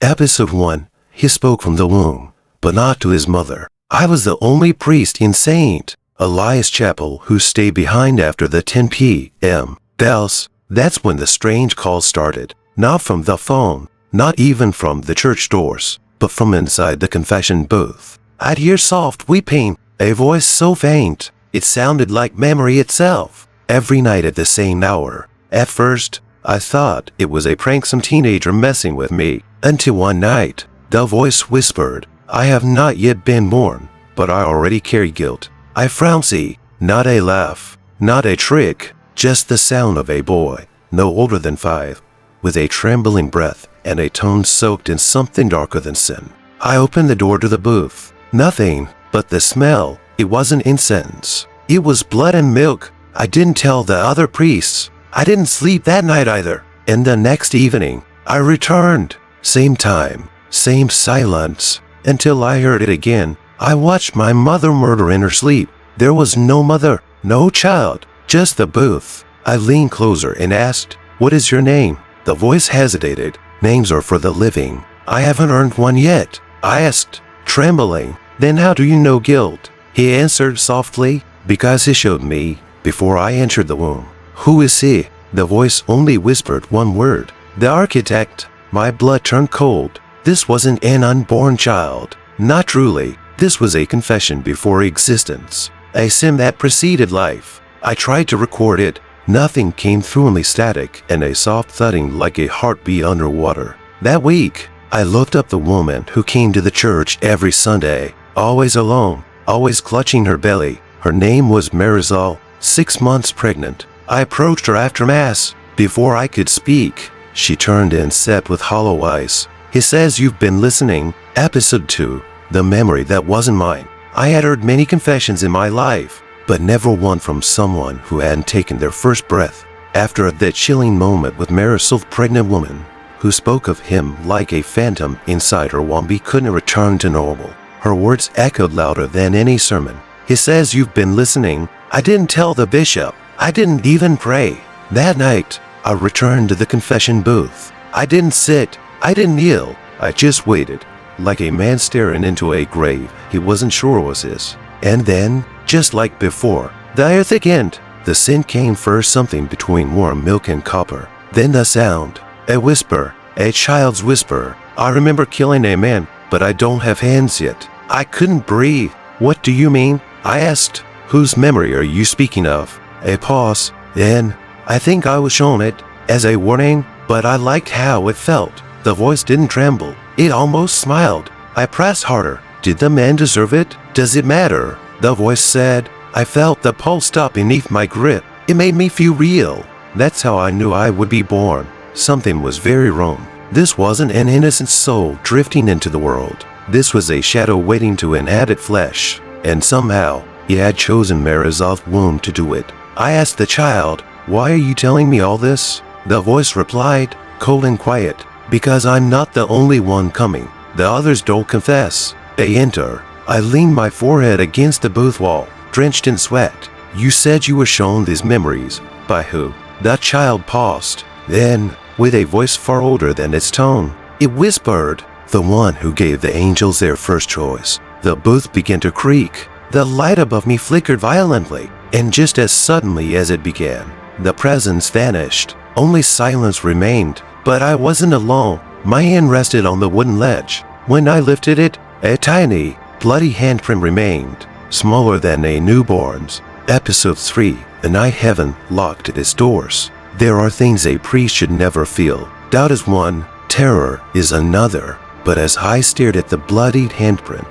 Episode 1. He spoke from the womb, but not to his mother. I was the only priest in St. Elias Chapel who stayed behind after the 10 p.m. bells. That's when the strange calls started. Not from the phone, not even from the church doors, but from inside the confession booth. I'd hear soft weeping, a voice so faint, it sounded like memory itself, every night at the same hour. At first, I thought it was a pranksome teenager messing with me, until one night, the voice whispered, "I have not yet been born, but I already carry guilt." I frowned. See, not a laugh, not a trick, just the sound of a boy, no older than 5, with a trembling breath and a tone soaked in something darker than sin. I opened the door to the booth. Nothing but the smell. It wasn't incense. It was blood and milk. I didn't tell the other priests. I didn't sleep that night either. And the next evening, I returned. Same time, same silence, until I heard it again. I watched my mother murder in her sleep. There was no mother, no child, just the booth. I leaned closer and asked, "What is your name?" The voice hesitated. "Names are for the living. I haven't earned one yet," I asked, trembling. "Then how do you know guilt?" He answered softly, "Because he showed me before I entered the womb." "Who is he?" The voice only whispered one word. "The architect." My blood turned cold. This wasn't an unborn child. Not truly. This was a confession before existence. A sin that preceded life. I tried to record it. Nothing came through, only static and a soft thudding like a heartbeat underwater. That week, I looked up the woman who came to the church every Sunday, always alone, always clutching her belly. Her name was Marisol, 6 months pregnant. I approached her after Mass. Before I could speak, she turned and said with hollow eyes, "He says you've been listening." Episode 2. The memory that wasn't mine. I had heard many confessions in my life, but never one from someone who hadn't taken their first breath. After that chilling moment with Marisol's pregnant woman, who spoke of him like a phantom inside her womb, couldn't return to normal. Her words echoed louder than any sermon. "He says you've been listening." I didn't tell the bishop. I didn't even pray. That night, I returned to the confession booth. I didn't sit. I didn't kneel. I just waited, like a man staring into a grave he wasn't sure was his. And then, just like before, the air thickened. The scent came first, something between warm milk and copper. Then the sound, a whisper, a child's whisper. "I remember killing a man, but I don't have hands yet." I couldn't breathe. "What do you mean?" I asked. "Whose memory are you speaking of?" A pause. Then, "I think I was shown it as a warning, but I liked how it felt." The voice didn't tremble. It almost smiled. I pressed harder. "Did the man deserve it? Does it matter?" The voice said. I felt the pulse stop beneath my grip. It made me feel real. That's how I knew I would be born. Something was very wrong. This wasn't an innocent soul drifting into the world. This was a shadow waiting to inhabit flesh. And somehow, he had chosen Marisol's womb to do it. I asked the child, "Why are you telling me all this?" The voice replied, cold and quiet, "Because I'm not the only one coming. The others don't confess. They enter." I leaned my forehead against the booth wall, drenched in sweat. "You said you were shown these memories. By who?" The child paused. Then, with a voice far older than its tone, it whispered, "The one who gave the angels their first choice." The booth began to creak. The light above me flickered violently, and just as suddenly as it began, the presence vanished. Only silence remained. But I wasn't alone. My hand rested on the wooden ledge. When I lifted it, a tiny, bloody handprint remained, smaller than a newborn's. Episode 3. The night heaven locked its doors. There are things a priest should never feel. Doubt is one, terror is another. But as I stared at the bloodied handprint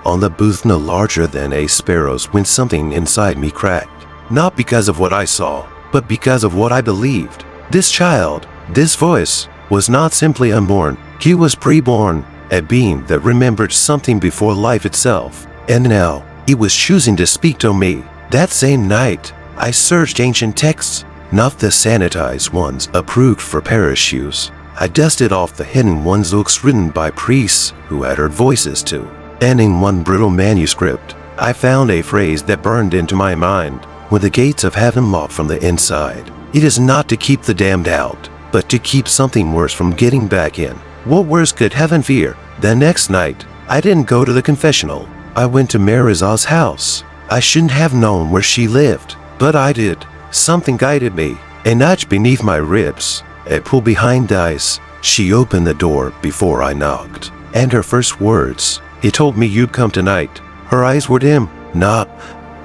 on the booth no larger than a sparrow's, when something inside me cracked. Not because of what I saw, but because of what I believed. This child, this voice, was not simply unborn. He was preborn, a being that remembered something before life itself. And now, he was choosing to speak to me. That same night, I searched ancient texts, not the sanitized ones approved for parish use. I dusted off the hidden ones, books written by priests who had heard voices too. And in one brutal manuscript, I found a phrase that burned into my mind. "When the gates of heaven lock from the inside, it is not to keep the damned out, but to keep something worse from getting back in." What worse could heaven fear? The next night, I didn't go to the confessional. I went to Marizal's house. I shouldn't have known where she lived, but I did. Something guided me. A nudge beneath my ribs, a pull behind eyes. She opened the door before I knocked, and her first words, "He told me you'd come tonight." Her eyes were dim, not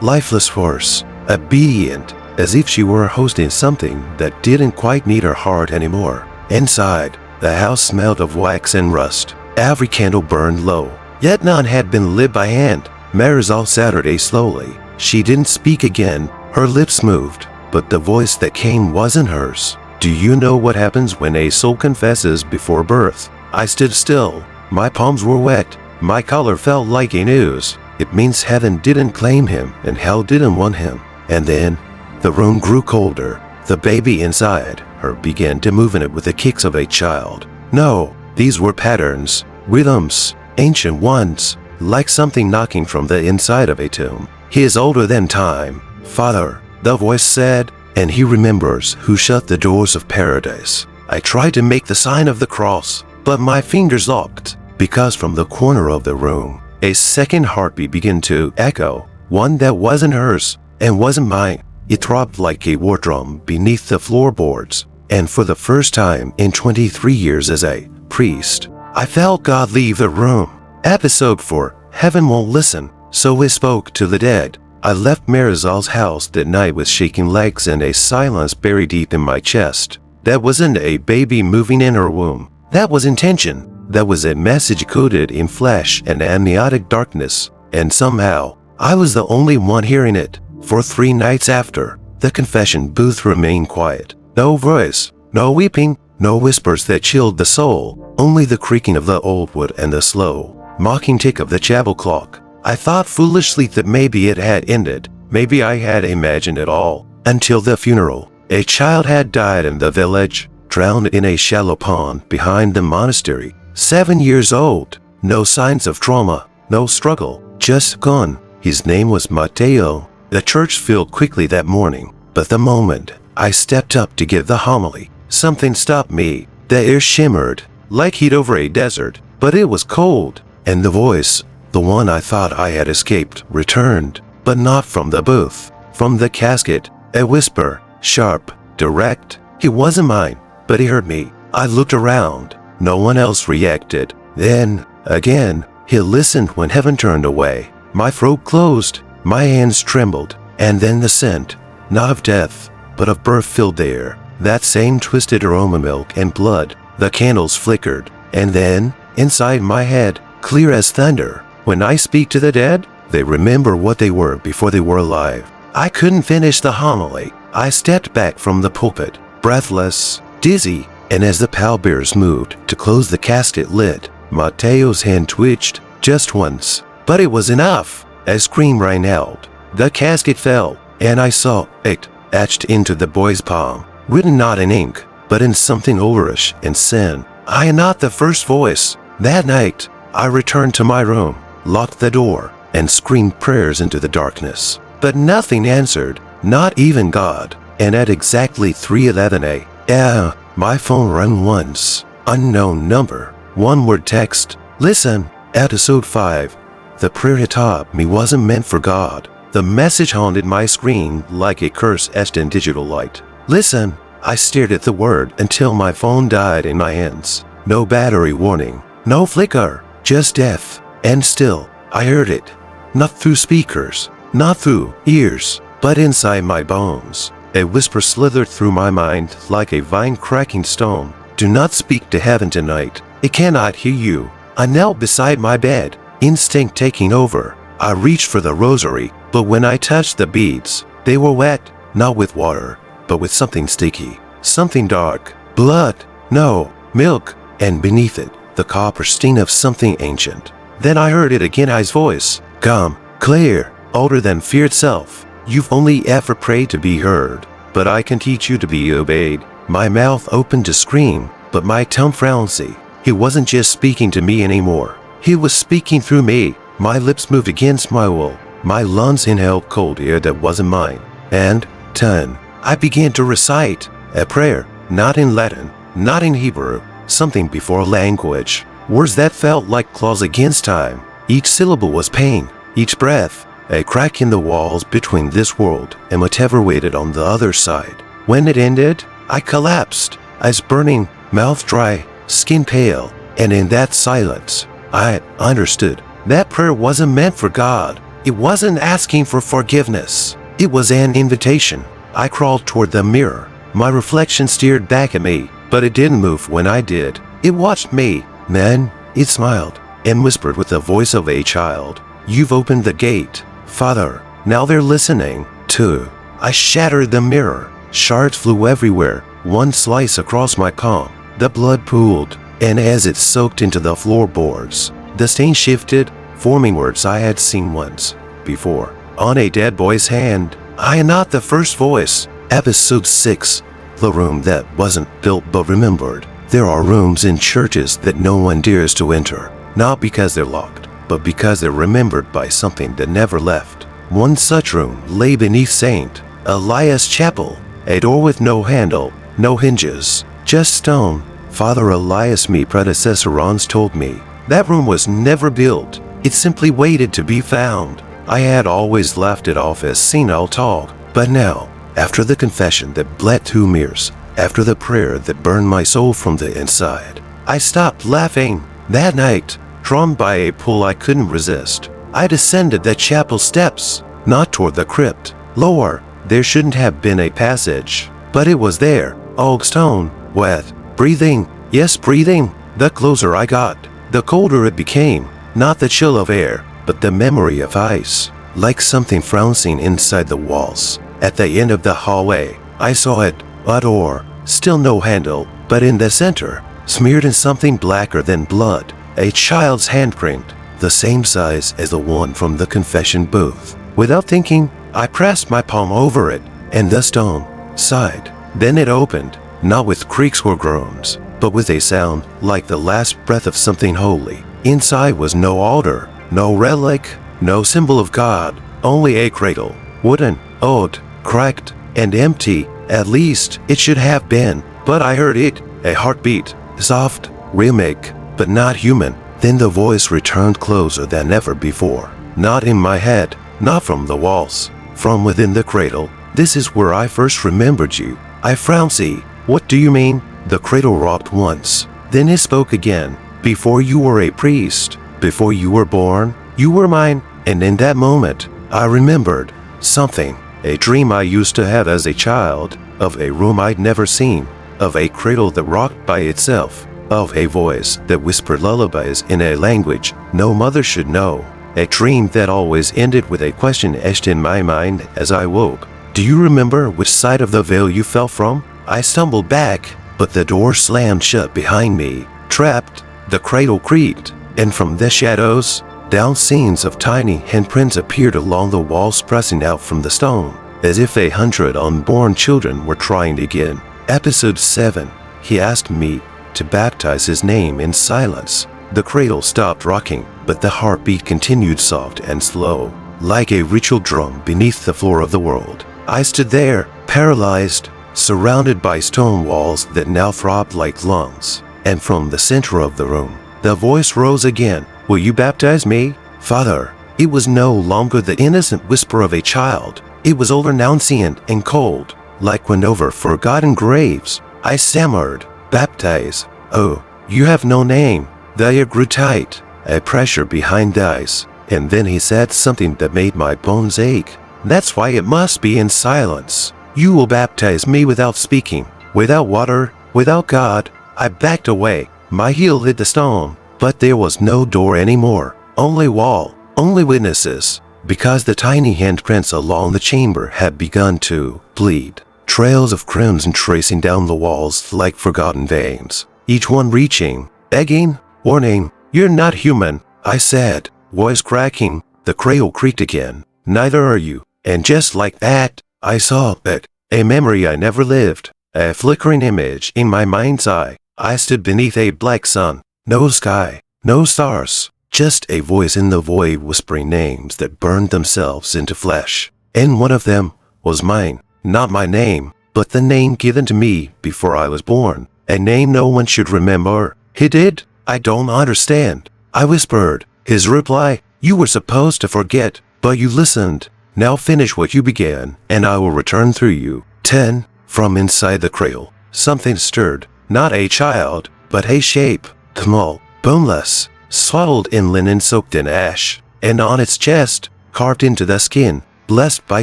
lifeless, worse, obedient, as if she were hosting something that didn't quite need her heart anymore. Inside, the house smelled of wax and rust. Every candle burned low, yet none had been lit by hand. Marizal Saturday slowly. She didn't speak again. Her lips moved, but the voice that came wasn't hers. Do you know what happens when a soul confesses before birth? I stood still. My palms were wet. My collar felt like a noose. It means heaven didn't claim him and hell didn't want him. And then, the room grew colder. The baby inside her began to move in it with the kicks of a child. No, these were patterns, rhythms, ancient ones, like something knocking from the inside of a tomb. He is older than time. Father, the voice said, and he remembers who shut the doors of paradise. I tried to make the sign of the cross, but my fingers locked, because from the corner of the room, a second heartbeat began to echo, one that wasn't hers and wasn't mine. It throbbed like a war drum beneath the floorboards, and for the first time in 23 years as a priest, I felt God leave the room. Episode 4, Heaven Won't Listen, so we spoke to the dead. I left Marizal's house that night with shaking legs and a silence buried deep in my chest. That wasn't a baby moving in her womb. That was intention. That was a message coded in flesh and amniotic darkness. And somehow, I was the only one hearing it. For 3 nights after, the confession booth remained quiet. No voice, no weeping, no whispers that chilled the soul. Only the creaking of the old wood and the slow, mocking tick of the chapel clock. I thought foolishly that maybe it had ended. Maybe I had imagined it all. Until the funeral. A child had died in the village, drowned in a shallow pond behind the monastery. 7 years old. No signs of trauma, no struggle, just gone. His name was Mateo. The church filled quickly that morning, but the moment I stepped up to give the homily, something stopped me. The air shimmered, like heat over a desert, but it was cold, and the voice, the one I thought I had escaped, returned, but not from the booth, from the casket, a whisper, sharp, direct. He wasn't mine, but he heard me. I looked around. No one else reacted. Then, again, he listened when heaven turned away. My throat closed, my hands trembled, and then the scent, not of death, but of birth filled the air. That same twisted aroma, milk and blood. The candles flickered, and then, inside my head, clear as thunder, when I speak to the dead, they remember what they were before they were alive. I couldn't finish the homily. I stepped back from the pulpit, breathless, dizzy, and as the pallbearers moved to close the casket lid, Mateo's hand twitched just once. But it was enough. A scream rang out. The casket fell, and I saw it etched into the boy's palm, written not in ink, but in something overish and sin. I am not the first voice. That night, I returned to my room, locked the door, and screamed prayers into the darkness. But nothing answered, not even God. And at exactly 3:11 a.m., my phone rang once. Unknown number. One-word text. Listen. Episode 5. The prayer he taught me wasn't meant for God. The message haunted my screen like a curse etched in digital light. Listen. I stared at the word until my phone died in my hands. No battery warning. No flicker. Just death. And still, I heard it. Not through speakers. Not through ears. But inside my bones. A whisper slithered through my mind like a vine-cracking stone. Do not speak to heaven tonight. It cannot hear you. I knelt beside my bed, instinct taking over. I reached for the rosary, but when I touched the beads, they were wet, not with water, but with something sticky, something dark. Blood, no, milk, and beneath it, the copper stain of something ancient. Then I heard it again, his voice. Come, clear, older than fear itself. You've only ever prayed to be heard, but I can teach you to be obeyed. My mouth opened to scream, but my tongue frenzy. He wasn't just speaking to me anymore. He was speaking through me. My lips moved against my will. My lungs inhaled cold air that wasn't mine. And, 10, I began to recite a prayer, not in Latin, not in Hebrew, something before language. Words that felt like claws against time. Each syllable was pain, each breath, a crack in the walls between this world and whatever waited on the other side. When it ended, I collapsed, eyes burning, mouth dry, skin pale, and in that silence, I understood that prayer wasn't meant for God. It wasn't asking for forgiveness. It was an invitation. I crawled toward the mirror. My reflection stared back at me, but it didn't move when I did. It watched me. Then, it smiled and whispered with the voice of a child, "You've opened the gate, Father. Now they're listening, too." I shattered the mirror. Shards flew everywhere, one slice across my palm. The blood pooled, and as it soaked into the floorboards, the stain shifted, forming words I had seen once before on a dead boy's hand. I am not the first voice. Episode 6. The room that wasn't built but remembered. There are rooms in churches that no one dares to enter, not because they're locked, but because they're remembered by something that never left. One such room lay beneath St. Elias Chapel, a door with no handle, no hinges, just stone. Father Elias, my predecessor, once told me that room was never built. It simply waited to be found. I had always laughed it off as senile talk, but now, after the confession that bled 2 years, after the prayer that burned my soul from the inside, I stopped laughing. That night, drawn by a pull I couldn't resist, I descended the chapel steps, not toward the crypt. Lower, there shouldn't have been a passage, but it was there, oak stone, wet, breathing, yes, breathing. The closer I got, the colder it became, not the chill of air, but the memory of ice, like something frozen inside the walls. At the end of the hallway, I saw it, a door, still no handle, but in the center, smeared in something blacker than blood, a child's handprint, the same size as the one from the confession booth. Without thinking, I pressed my palm over it, and the stone sighed. Then it opened, not with creaks or groans, but with a sound like the last breath of something holy. Inside was no altar, no relic, no symbol of God, only a cradle, wooden, old, cracked, and empty. At least it should have been, but I heard it, a heartbeat, soft, rhythmic, but not human. Then the voice returned closer than ever before. Not in my head, not from the walls, from within the cradle. "This is where I first remembered you." I frowned. "See, what do you mean?" The cradle rocked once. Then it spoke again. "Before you were a priest, before you were born, you were mine." And in that moment, I remembered something. A dream I used to have as a child, of a room I'd never seen, of a cradle that rocked by itself, of a voice that whispered lullabies in a language no mother should know. A dream that always ended with a question etched in my mind as I woke. "Do you remember which side of the veil you fell from?" I stumbled back, but the door slammed shut behind me. Trapped, the cradle creaked, and from the shadows, down scenes of tiny handprints appeared along the walls, pressing out from the stone, as if 100 unborn children were trying to get in. Episode 7. He asked me to baptize his name in silence. The cradle stopped rocking, but the heartbeat continued soft and slow, like a ritual drum beneath the floor of the world. I stood there, paralyzed, surrounded by stone walls that now throbbed like lungs. And from the center of the room, the voice rose again. "Will you baptize me, Father?" It was no longer the innocent whisper of a child. It was overpronounced and cold, like wind over forgotten graves. I stammered, "Baptize? Oh, you have no name." The air grew tight, a pressure behind the eyes, and then he said something that made my bones ache. "That's why it must be in silence. You will baptize me without speaking, without water, without God." I backed away. My heel hit the stone, but there was no door anymore. Only wall, only witnesses, because the tiny handprints along the chamber had begun to bleed. Trails of crimson tracing down the walls like forgotten veins, each one reaching, begging, warning, "You're not human," I said, voice cracking. The cradle creaked again. "Neither are you." And just like that, I saw it, a memory I never lived, a flickering image in my mind's eye. I stood beneath a black sun, no sky, no stars, just a voice in the void whispering names that burned themselves into flesh. And one of them was mine, not my name, but the name given to me before I was born. A name no one should remember. He did? I don't understand. I whispered. His reply, you were supposed to forget, but you listened. Now finish what you began, and I will return through you. 10. From inside the cradle, something stirred. Not a child, but a shape. Small, boneless, swaddled in linen soaked in ash, and on its chest, carved into the skin, blessed by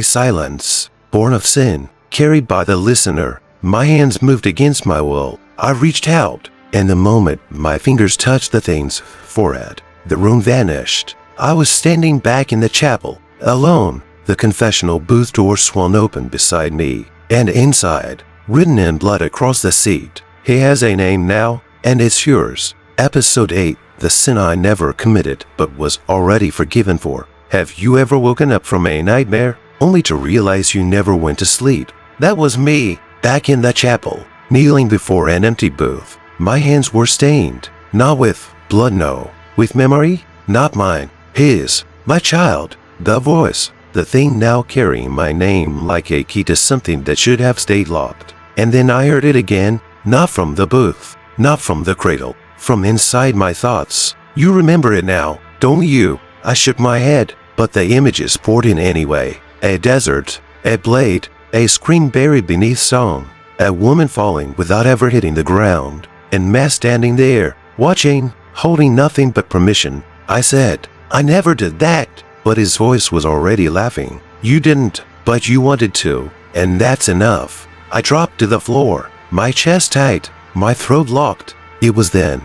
silence, born of sin, carried by the listener. My hands moved against my will. I reached out, and the moment my fingers touched the thing's forehead, the room vanished. I was standing back in the chapel, alone. The confessional booth door swung open beside me, and inside, written in blood across the seat, he has a name now, and it's yours. Episode 8, the sin I never committed but was already forgiven for. Have you ever woken up from a nightmare, only to realize you never went to sleep? That was me, back in the chapel, kneeling before an empty booth. My hands were stained, not with blood, no. With memory, not mine, his, my child. The voice, the thing now carrying my name like a key to something that should have stayed locked. And then I heard it again, not from the booth, not from the cradle, from inside my thoughts. You remember it now, don't you? I shook my head, but the images poured in anyway. A desert, a blade, a scream buried beneath song, a woman falling without ever hitting the ground, and Matt standing there, watching, holding nothing but permission. I said, I never did that, but his voice was already laughing. You didn't, but you wanted to, and that's enough. I dropped to the floor, my chest tight, my throat locked. It was then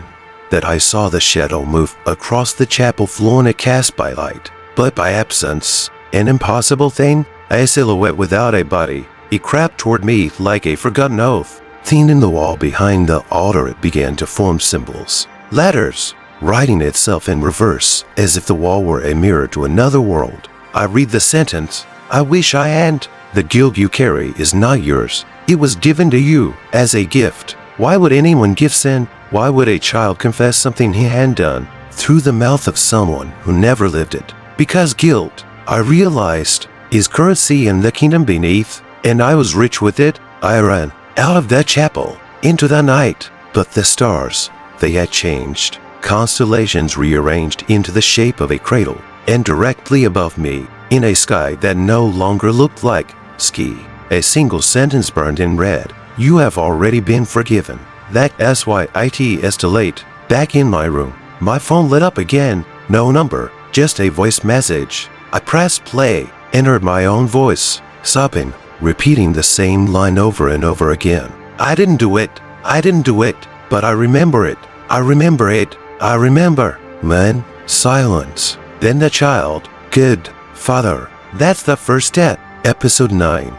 that I saw the shadow move across the chapel floor in a cast by light, but by absence, an impossible thing, a silhouette without a body. It crept toward me like a forgotten oath. Seen in the wall behind the altar, it began to form symbols, letters, writing itself in reverse, as if the wall were a mirror to another world. I read the sentence, I wish I hadn't. The guilt you carry is not yours. It was given to you as a gift. Why would anyone give sin? Why would a child confess something he hadn't done through the mouth of someone who never lived it? Because guilt, I realized, is currency in the kingdom beneath, and I was rich with it. I ran out of that chapel into the night, but the stars, they had changed. Constellations rearranged into the shape of a cradle, and directly above me, in a sky that no longer looked like ski, a single sentence burned in red. You have already been forgiven. That SYIT late. Back in my room, my phone lit up again. No number, just a voice message. I pressed play and heard my own voice, sobbing, repeating the same line over and over again. I didn't do it. I didn't do it, but I remember it. I remember it. I remember. Man, silence. Then the child. Good Father. That's the first step. Episode 9.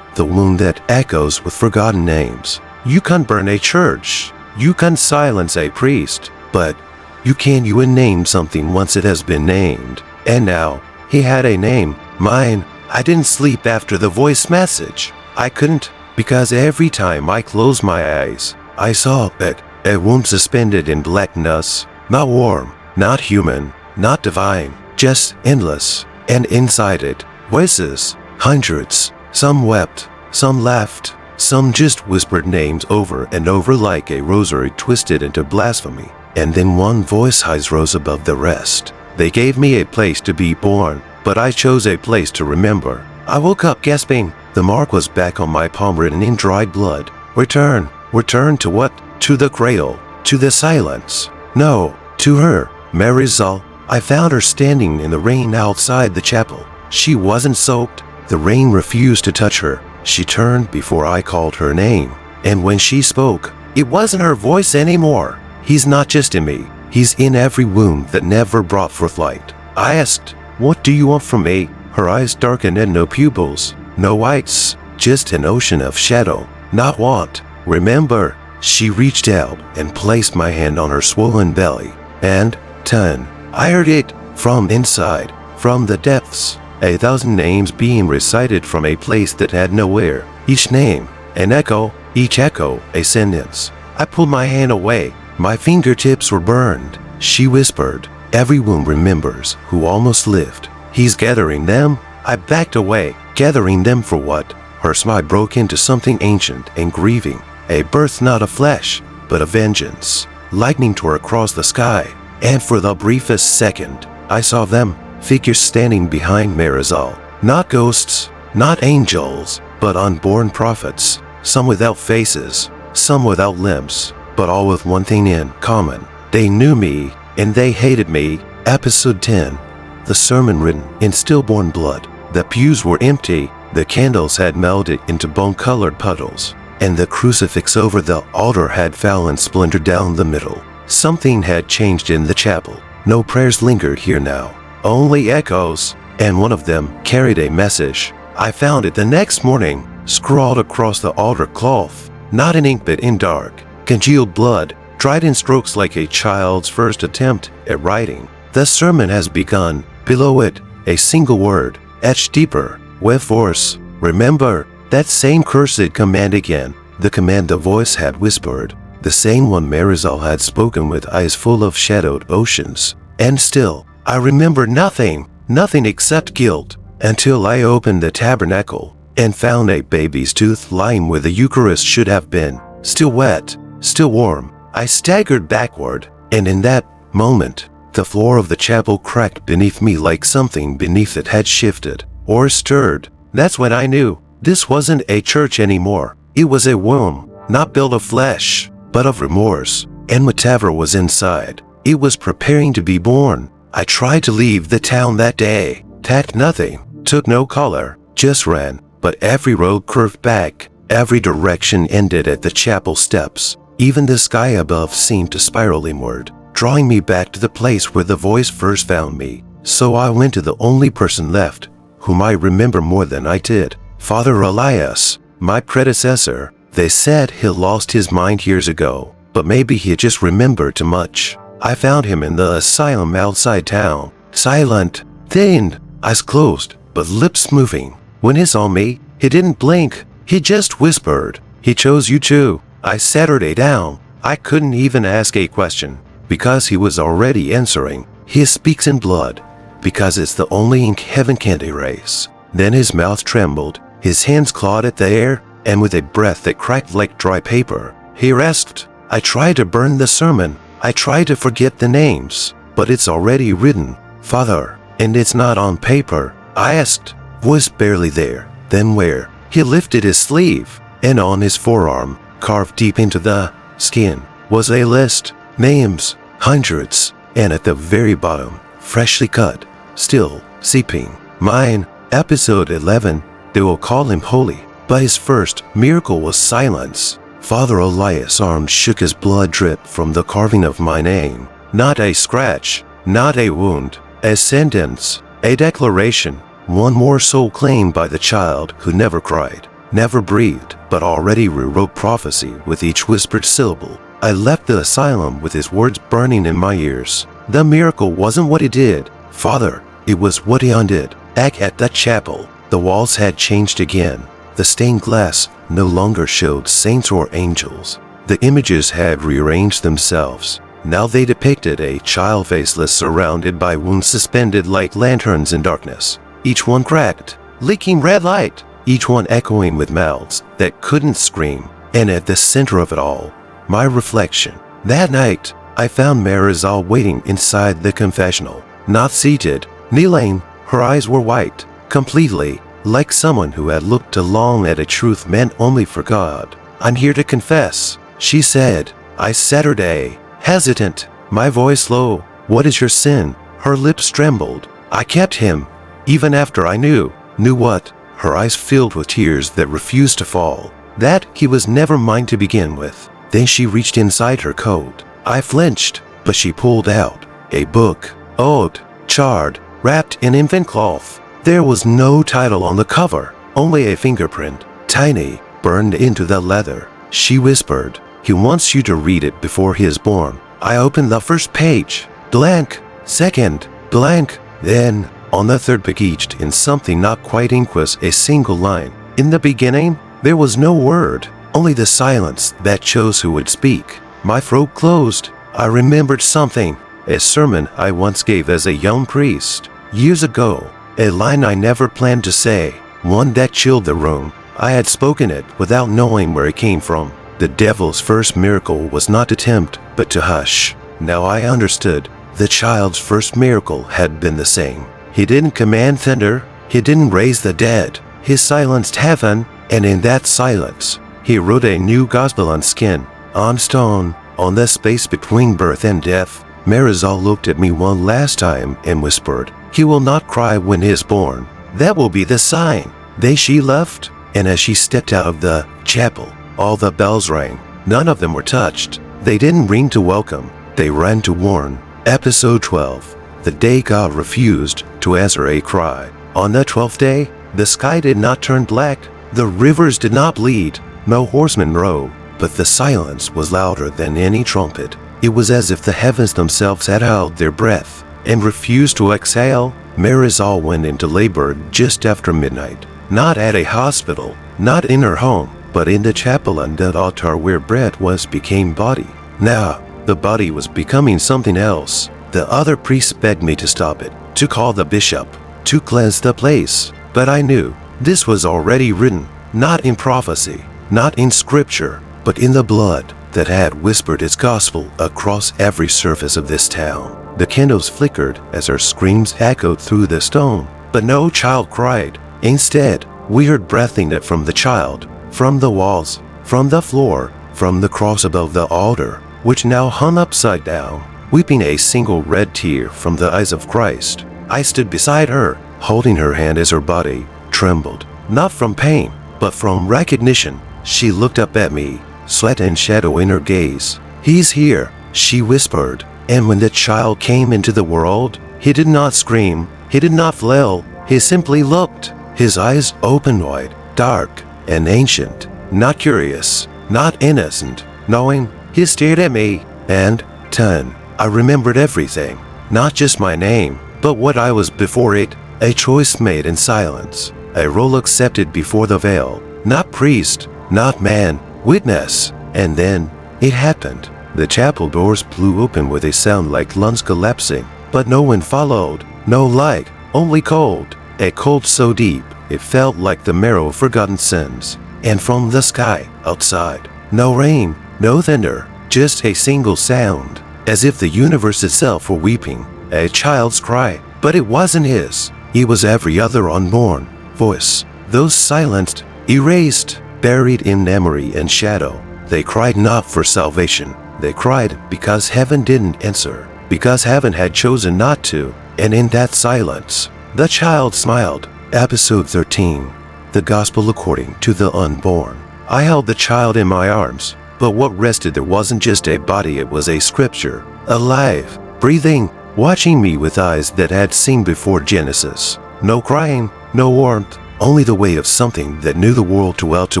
The wound that echoes with forgotten names. You can't burn a church. You can't silence a priest. But you can name something once it has been named. And now, he had a name. Mine. I didn't sleep after the voice message. I couldn't, because every time I closed my eyes, I saw it. A womb suspended in blackness. Not warm, not human, not divine, just endless. And inside it, voices, hundreds. Some wept, some laughed, some just whispered names over and over like a rosary twisted into blasphemy. And then one voice rose above the rest. They gave me a place to be born, but I chose a place to remember. I woke up gasping. The mark was back on my palm, written in dried blood. Return. Return to what? To the cradle. To the silence. No, to her. Marisol. I found her standing in the rain outside the chapel. She wasn't soaked. The rain refused to touch her. She turned before I called her name. And when she spoke, it wasn't her voice anymore. He's not just in me. He's in every womb that never brought forth light. I asked, what do you want from me? Her eyes darkened and no pupils, no whites, just an ocean of shadow. Not want. Remember. She reached out and placed my hand on her swollen belly. And, 10. I heard it, from inside, from the depths. 1,000 names being recited from a place that had nowhere. Each name, an echo, each echo, a sentence. I pulled my hand away. My fingertips were burned. She whispered, every womb remembers who almost lived. He's gathering them. I backed away. Gathering them for what? Her smile broke into something ancient and grieving. A birth not of flesh, but a vengeance. Lightning tore across the sky, and for the briefest second, I saw them, figures standing behind Marisol. Not ghosts, not angels, but unborn prophets. Some without faces, some without limbs, but all with one thing in common. They knew me, and they hated me. Episode 10. The sermon written in stillborn blood. The pews were empty, the candles had melted into bone-colored puddles, and the crucifix over the altar had fallen splintered down the middle. Something had changed in the chapel. No prayers lingered here now, only echoes, and one of them carried a message. I found it the next morning, scrawled across the altar cloth, not in ink but in dark, congealed blood, dried in strokes like a child's first attempt at writing. The sermon has begun. Below it, a single word, etched deeper, with force. Remember, that same cursed command again, the command the voice had whispered, the same one Marisol had spoken with eyes full of shadowed oceans. And still, I remember nothing, nothing except guilt, until I opened the tabernacle and found a baby's tooth lying where the Eucharist should have been, still wet, still warm. I staggered backward, and in that moment, the floor of the chapel cracked beneath me like something beneath it had shifted or stirred. That's when I knew this wasn't a church anymore. It was a womb, not built of flesh, but of remorse, and whatever was inside, it was preparing to be born. I tried to leave the town that day, tacked nothing, took no color, just ran, but every road curved back, every direction ended at the chapel steps. Even the sky above seemed to spiral inward, drawing me back to the place where the voice first found me. So I went to the only person left, whom I remember more than I did, Father Elias, my predecessor. They said he lost his mind years ago, but maybe he just remembered too much. I found him in the asylum outside town, silent, thin, eyes closed, but lips moving. When he saw me, he didn't blink, he just whispered, "He chose you too." I sat her down. I couldn't even ask a question, because he was already answering. He speaks in blood, because it's the only ink heaven can't erase. Then his mouth trembled, his hands clawed at the air, and with a breath that cracked like dry paper, he rasped, "I tried to burn the sermon. I tried to forget the names, but it's already written, Father, and it's not on paper." I asked, voice barely there. "Then where?" He lifted his sleeve, and on his forearm, carved deep into the skin, was a list, names, hundreds, and at the very bottom, freshly cut, still seeping, mine. Episode 11. They will call him holy. But his first miracle was silence. Father Elias' arm shook as blood dripped from the carving of my name. Not a scratch, not a wound, a sentence, a declaration, one more soul claimed by the child who never cried, never breathed, but already rewrote prophecy with each whispered syllable. I left the asylum with his words burning in my ears. The miracle wasn't what he did, Father, it was what he undid. Back at the chapel, the walls had changed again. The stained glass no longer showed saints or angels. The images had rearranged themselves. Now they depicted a child faceless surrounded by wounds suspended like lanterns in darkness. Each one cracked, leaking red light, each one echoing with mouths that couldn't scream. And at the center of it all, my reflection. That night, I found Marisol waiting inside the confessional, not seated, kneeling. Her eyes were white, completely, like someone who had looked too long at a truth meant only for God. "I'm here to confess," she said. I sat her down, hesitant, my voice low. "What is your sin?" Her lips trembled. I kept him, even after I knew what? Her eyes filled with tears that refused to fall. That he was never mine to begin with. Then she reached inside her coat. I flinched, but she pulled out a book, old, charred, wrapped in infant cloth. There was no title on the cover, only a fingerprint, tiny, burned into the leather. She whispered, "He wants you to read it before he is born." I opened the first page, blank, second, blank, then, on the third page, etched in something not quite ink was a single line. In the beginning, there was no word, only the silence that chose who would speak. My throat closed. I remembered something, a sermon I once gave as a young priest, years ago. A line I never planned to say, one that chilled the room. I had spoken it without knowing where it came from. The devil's first miracle was not to tempt, but to hush. Now I understood. The child's first miracle had been the same. He didn't command thunder. He didn't raise the dead. He silenced heaven, and in that silence, he wrote a new gospel on skin, on stone, on the space between birth and death. Marisol looked at me one last time and whispered, "He will not cry when he is born. That will be the sign." Then she left, and as she stepped out of the chapel, all the bells rang. None of them were touched. They didn't ring to welcome. They ran to warn. Episode 12. The day God refused to answer a cry. On the 12th day, the sky did not turn black. The rivers did not bleed. No horsemen rode. But the silence was louder than any trumpet. It was as if the heavens themselves had held their breath and refused to exhale. Marisol went into labor just after midnight. Not at a hospital, not in her home, but in the chapel and the altar where bread became body. Now, the body was becoming something else. The other priests begged me to stop it, to call the bishop, to cleanse the place. But I knew this was already written, not in prophecy, not in scripture, but in the blood that had whispered its gospel across every surface of this town. The candles flickered as her screams echoed through the stone, but no child cried. Instead, we heard breathing from the child, from the walls, from the floor, from the cross above the altar, which now hung upside down, weeping a single red tear from the eyes of Christ. I stood beside her, holding her hand as her body trembled, not from pain, but from recognition. She looked up at me, sweat and shadow in her gaze. "He's here," she whispered. And when the child came into the world, he did not scream, he did not flail, he simply looked. His eyes open wide, dark and ancient, not curious, not innocent, knowing. He stared at me, and, 10, I remembered everything, not just my name, but what I was before it, a choice made in silence, a role accepted before the veil, not priest, not man, witness. And then, it happened. The chapel doors blew open with a sound like lungs collapsing, but no one followed, no light, only cold, a cold so deep, it felt like the marrow of forgotten sins. And from the sky, outside, no rain, no thunder, just a single sound, as if the universe itself were weeping, a child's cry, but it wasn't his. It was every other unborn voice, those silenced, erased, buried in memory and shadow. They cried not for salvation. They cried because heaven didn't answer, because heaven had chosen not to. And in that silence, the child smiled. Episode 13. The Gospel according to the unborn. I held the child in my arms, but what rested there wasn't just a body, it was a scripture, alive, breathing, watching me with eyes that had seen before Genesis. No crying, no warmth, only the way of something that knew the world too well to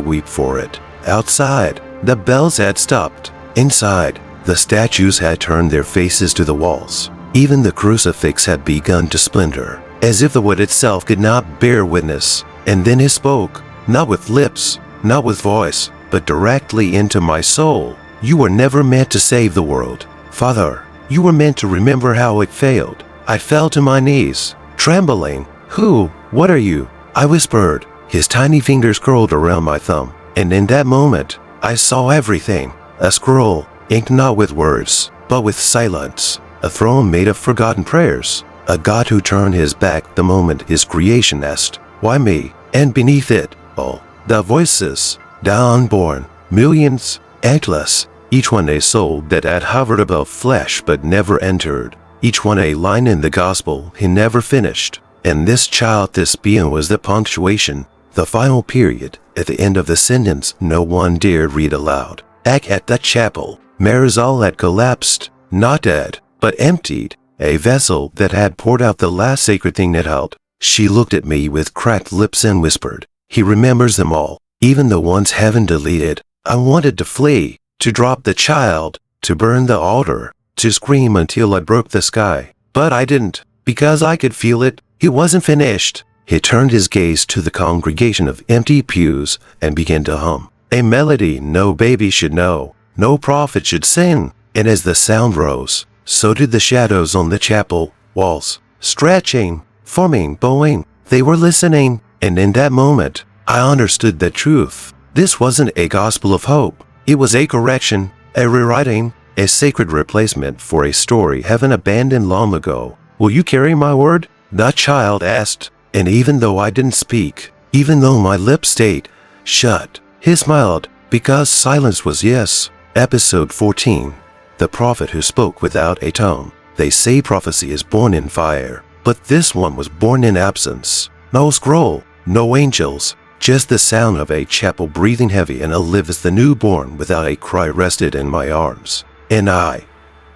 weep for it. Outside, the bells had stopped. Inside, the statues had turned their faces to the walls. Even the crucifix had begun to splinter, as if the wood itself could not bear witness. And then he spoke, not with lips, not with voice, but directly into my soul. "You were never meant to save the world, Father. You were meant to remember how it failed." I fell to my knees, trembling. "Who? What are you?" I whispered. His tiny fingers curled around my thumb, and in that moment, I saw everything. A scroll, inked not with words, but with silence. A throne made of forgotten prayers. A God who turned his back the moment his creation asked, "Why me?" And beneath it all, the voices, the unborn, millions, endless, each one a soul that had hovered above flesh but never entered. Each one a line in the gospel he never finished. And this child, this being, was the punctuation, the final period, at the end of the sentence no one dared read aloud. Back at the chapel, Marisol had collapsed, not dead, but emptied, a vessel that had poured out the last sacred thing it held. She looked at me with cracked lips and whispered, "He remembers them all, even the ones heaven deleted." I wanted to flee, to drop the child, to burn the altar, to scream until I broke the sky. But I didn't, because I could feel it. He wasn't finished. He turned his gaze to the congregation of empty pews and began to hum a melody no baby should know, no prophet should sing. And as the sound rose, so did the shadows on the chapel walls, stretching, forming, bowing. They were listening, and in that moment, I understood the truth. This wasn't a gospel of hope. It was a correction, a rewriting, a sacred replacement for a story heaven abandoned long ago. Will you carry my word? The child asked, and even though I didn't speak, even though my lips stayed shut, he smiled, because silence was yes. Episode 14. The prophet who spoke without a tongue. They say prophecy is born in fire, but this one was born in absence. No scroll, no angels, just the sound of a chapel breathing heavy and alive as the newborn without a cry rested in my arms. And I,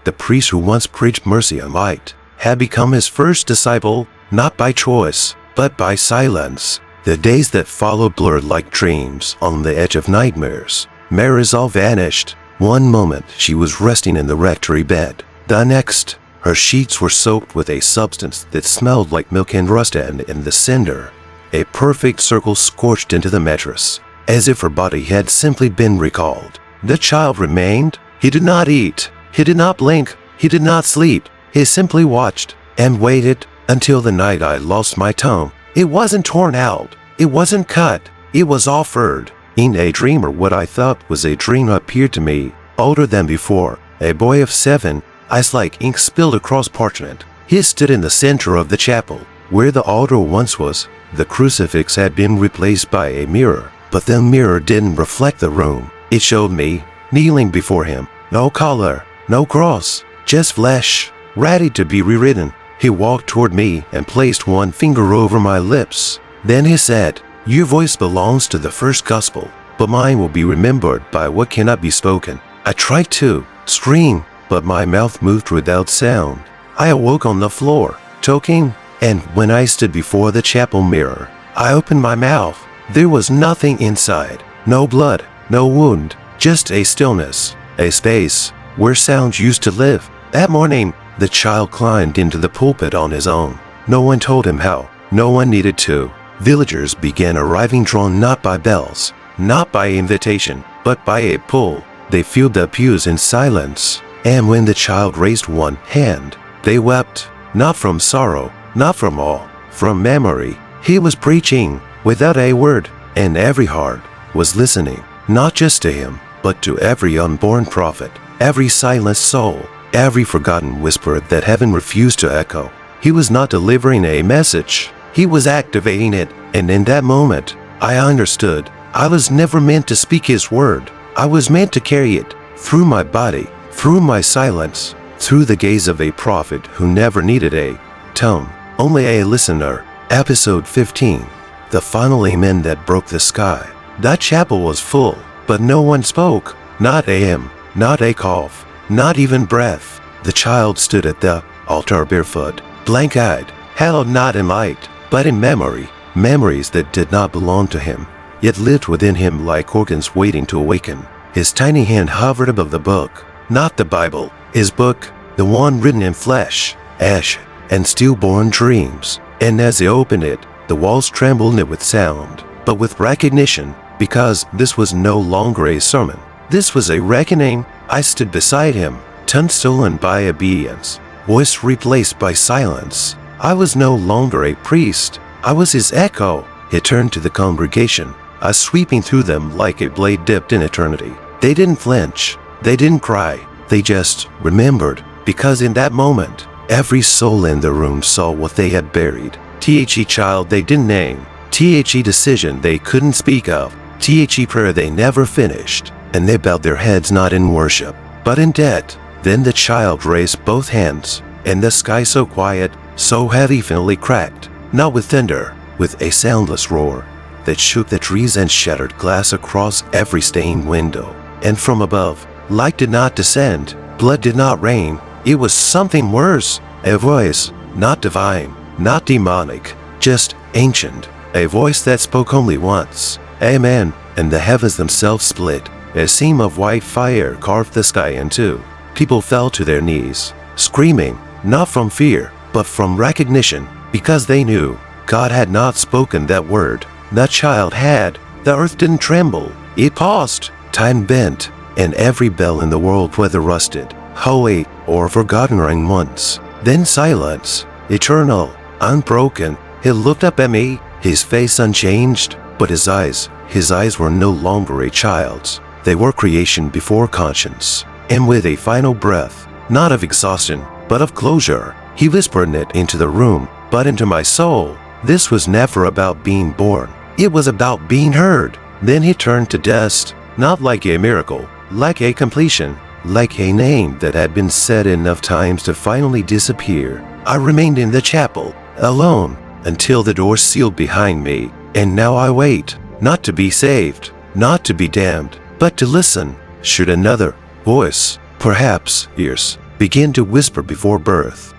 the priest who once preached mercy and light, had become his first disciple, not by choice, but by silence. The days that followed blurred like dreams on the edge of nightmares. Marisol vanished. One moment she was resting in the rectory bed. The next, her sheets were soaked with a substance that smelled like milk and rust, and in the cinder, a perfect circle scorched into the mattress, as if her body had simply been recalled. The child remained. He did not eat. He did not blink. He did not sleep. He simply watched and waited until the night I lost my tongue. It wasn't torn out. It wasn't cut. It was offered. In a dream, or what I thought was a dream, appeared to me, older than before, a boy of 7, eyes like ink spilled across parchment. He stood in the center of the chapel, where the altar once was. The crucifix had been replaced by a mirror, but the mirror didn't reflect the room. It showed me, kneeling before him. No collar, no cross, just flesh, ready to be rewritten. He walked toward me and placed one finger over my lips. Then he said, "Your voice belongs to the first gospel, but mine will be remembered by what cannot be spoken." I tried to scream, but my mouth moved without sound. I awoke on the floor, choking, and when I stood before the chapel mirror, I opened my mouth. There was nothing inside. No blood, no wound, just a stillness, a space where sounds used to live. That morning, the child climbed into the pulpit on his own. No one told him how. No one needed to. Villagers began arriving, drawn not by bells, not by invitation, but by a pull. They filled the pews in silence, and when the child raised one hand, they wept, not from sorrow, not from awe, from memory. He was preaching without a word, and every heart was listening, not just to him, but to every unborn prophet, every silenced soul, every forgotten whisper that heaven refused to echo. He was not delivering a message. He was activating it, and in that moment, I understood. I was never meant to speak his word. I was meant to carry it through my body, through my silence, through the gaze of a prophet who never needed a tongue, only a listener. Episode 15. The final amen that broke the sky. That chapel was full, but no one spoke. Not a hymn, not a cough, not even breath. The child stood at the altar barefoot, blank-eyed, held not in light, but in memory, memories that did not belong to him, yet lived within him like organs waiting to awaken. His tiny hand hovered above the book, not the Bible, his book, the one written in flesh, ash, and stillborn dreams. And as he opened it, the walls trembled not with sound, but with recognition, because this was no longer a sermon. This was a reckoning. I stood beside him, tongue stolen by obedience, voice replaced by silence. I was no longer a priest. I was his echo. He turned to the congregation, sweeping through them like a blade dipped in eternity. They didn't flinch. They didn't cry. They just remembered, because in that moment, every soul in the room saw what they had buried. The child they didn't name. The decision they couldn't speak of. The prayer they never finished. And they bowed their heads not in worship, but in debt. Then the child raised both hands, and the sky so quiet, so heavy, finally cracked, not with thunder, with a soundless roar that shook the trees and shattered glass across every stained window. And from above, light did not descend, blood did not rain. It was something worse, a voice, not divine, not demonic, just ancient, a voice that spoke only once. Amen. And the heavens themselves split. A seam of white fire carved the sky in two. People fell to their knees, screaming, not from fear, but from recognition, because they knew God had not spoken that word. That child had. The earth didn't tremble. It paused. Time bent, and every bell in the world, whether rusted, holy, or forgotten, rang once. Then silence, eternal, unbroken. He looked up at me, his face unchanged, but his eyes were no longer a child's. They were creation before conscience. And with a final breath, not of exhaustion, but of closure, he whispered it into the room, but into my soul. This was never about being born. It was about being heard. Then he turned to dust, not like a miracle, like a completion, like a name that had been said enough times to finally disappear. I remained in the chapel, alone, until the door sealed behind me, and now I wait, not to be saved, not to be damned, but to listen. Should another voice, perhaps ears, begin to whisper before birth,